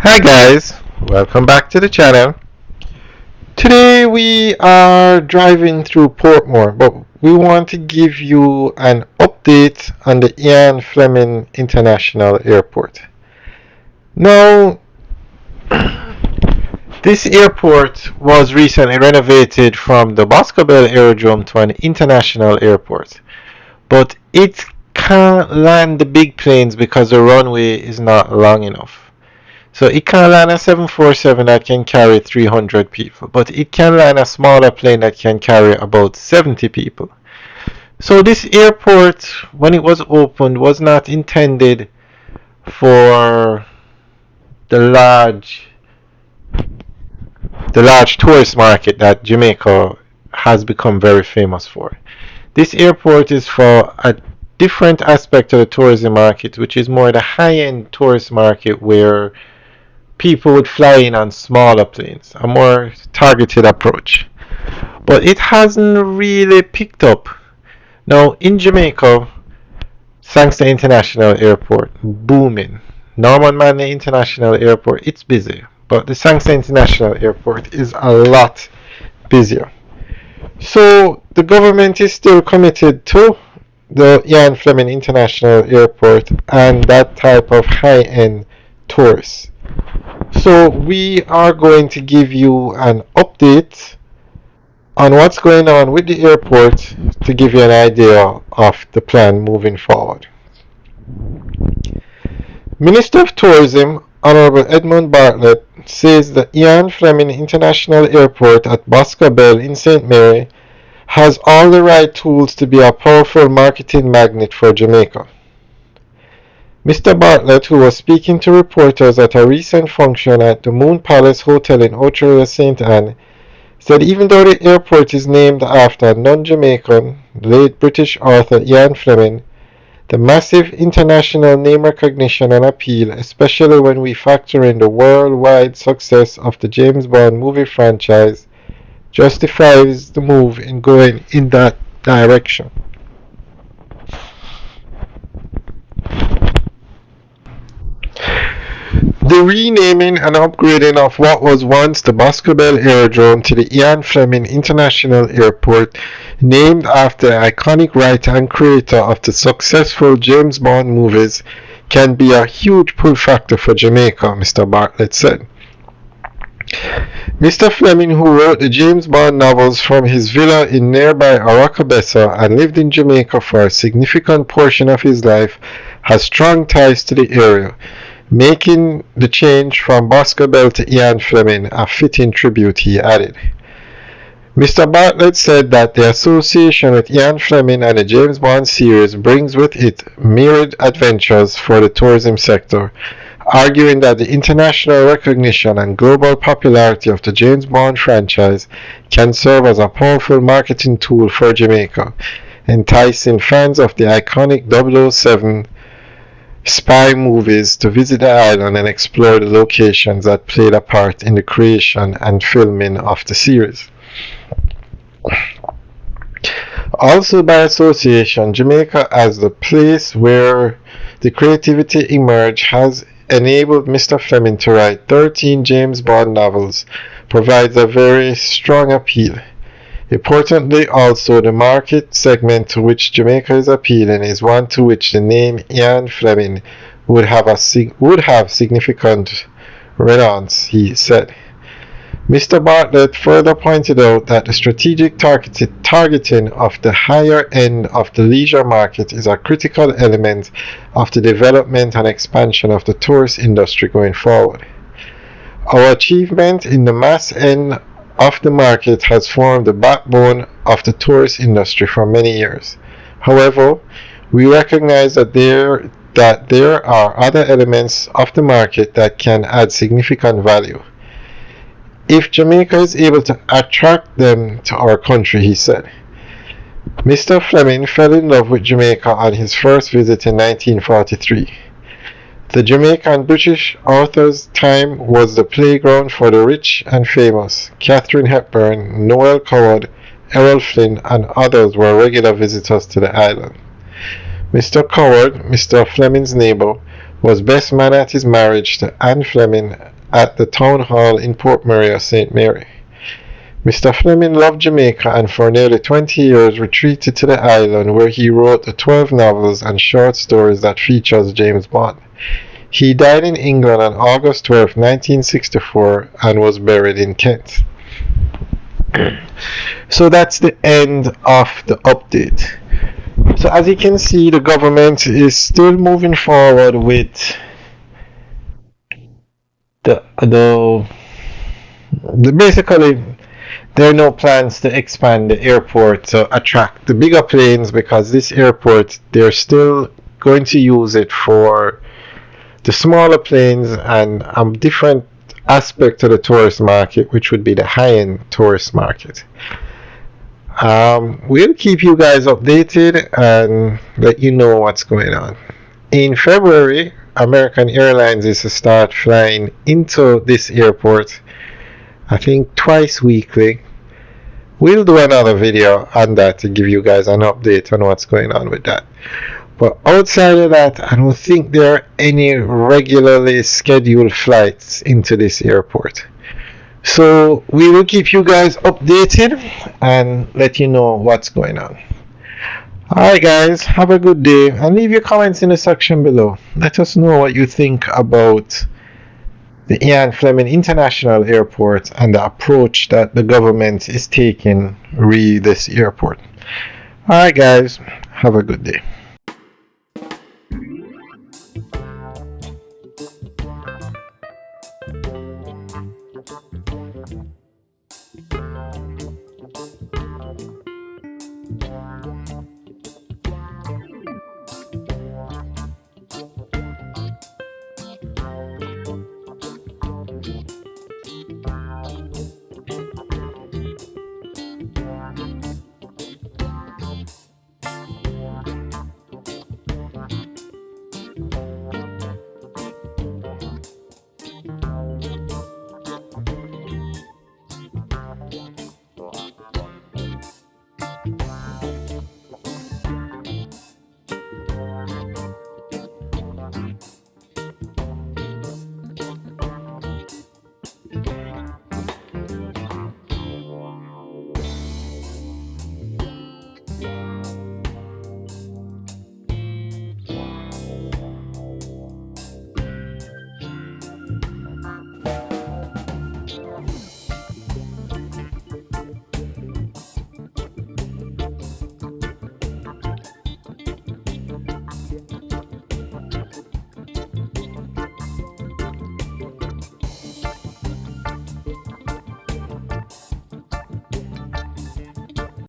Hi guys, welcome back to the channel. Today we are driving through Portmore, but we want to give you an update on the Ian Fleming International Airport. Now, this airport was recently renovated from the Boscobel Aerodrome to an international airport, but it can't land the big planes because the runway is not long enough. So it can land a 747 that can carry 300 people, but it can land a smaller plane that can carry about 70 people. So this airport, when it was opened, was not intended for the large tourist market that Jamaica has become very famous for. This airport is for a different aspect of the tourism market, which is more the high-end tourist market where people would fly in on smaller planes, a more targeted approach. But it hasn't really picked up. Now, in Jamaica, Sangster International Airport, booming. Norman Manley International Airport, it's busy. But the Sangster International Airport is a lot busier. So, the government is still committed to the Ian Fleming International Airport and that type of high-end tourists. So we are going to give you an update on what's going on with the airport to give you an idea of the plan moving forward. Minister of Tourism Honorable Edmund Bartlett says the Ian Fleming International Airport at Boscobel in St. Mary has all the right tools to be a powerful marketing magnet for Jamaica. Mr. Bartlett, who was speaking to reporters at a recent function at the Moon Palace Hotel in Ocho St. Anne, said even though the airport is named after non-Jamaican, late British author Ian Fleming, the massive international name recognition and appeal, especially when we factor in the worldwide success of the James Bond movie franchise, justifies the move in going in that direction. The renaming and upgrading of what was once the Boscobel Aerodrome to the Ian Fleming International Airport, named after the iconic writer and creator of the successful James Bond movies, can be a huge pull factor for Jamaica, Mr. Bartlett said. Mr. Fleming, who wrote the James Bond novels from his villa in nearby Aracabessa and lived in Jamaica for a significant portion of his life, has strong ties to the area, making the change from Boscobel to Ian Fleming a fitting tribute, he added. Mr. Bartlett said that the association with Ian Fleming and the James Bond series brings with it myriad adventures for the tourism sector, arguing that the international recognition and global popularity of the James Bond franchise can serve as a powerful marketing tool for Jamaica, enticing fans of the iconic 007 spy movies to visit the island and explore the locations that played a part in the creation and filming of the series. Also by association, Jamaica as the place where the creativity emerged has enabled Mr. Fleming to write 13 James Bond novels, provides a very strong appeal. Importantly also, the market segment to which Jamaica is appealing is one to which the name Ian Fleming would have significant relevance, he said. Mr. Bartlett further pointed out that the strategic targeting of the higher end of the leisure market is a critical element of the development and expansion of the tourist industry going forward. Our achievement in the mass end of the market has formed the backbone of the tourist industry for many years. However, we recognize that there are other elements of the market that can add significant value. If Jamaica is able to attract them to our country, he said. Mr. Fleming fell in love with Jamaica on his first visit in 1943. The Jamaican British author's time was the playground for the rich and famous. Katharine Hepburn, Noel Coward, Errol Flynn, and others were regular visitors to the island. Mr. Coward, Mr. Fleming's neighbor, was best man at his marriage to Anne Fleming at the town hall in Port Maria, St. Mary. Mr. Fleming loved Jamaica and for nearly 20 years retreated to the island where he wrote the 12 novels and short stories that features James Bond. He died in England on August 12, 1964 and was buried in Kent. So that's the end of the update. So as you can see, the government is still moving forward with the basically there are no plans to expand the airport to attract the bigger planes because this airport they're still going to use it for the smaller planes and a different aspect of the tourist market, which would be the high-end tourist market. We'll keep you guys updated and let you know what's going on. In February, American Airlines is to start flying into this airport, I think twice weekly. We'll do another video on that to give you guys an update on what's going on with that. But outside of that, I don't think there are any regularly scheduled flights into this airport. So we will keep you guys updated and let you know what's going on. Alright guys, have a good day and leave your comments in the section below. Let us know what you think about the Ian Fleming International Airport and the approach that the government is taking re this airport. Alright guys, have a good day.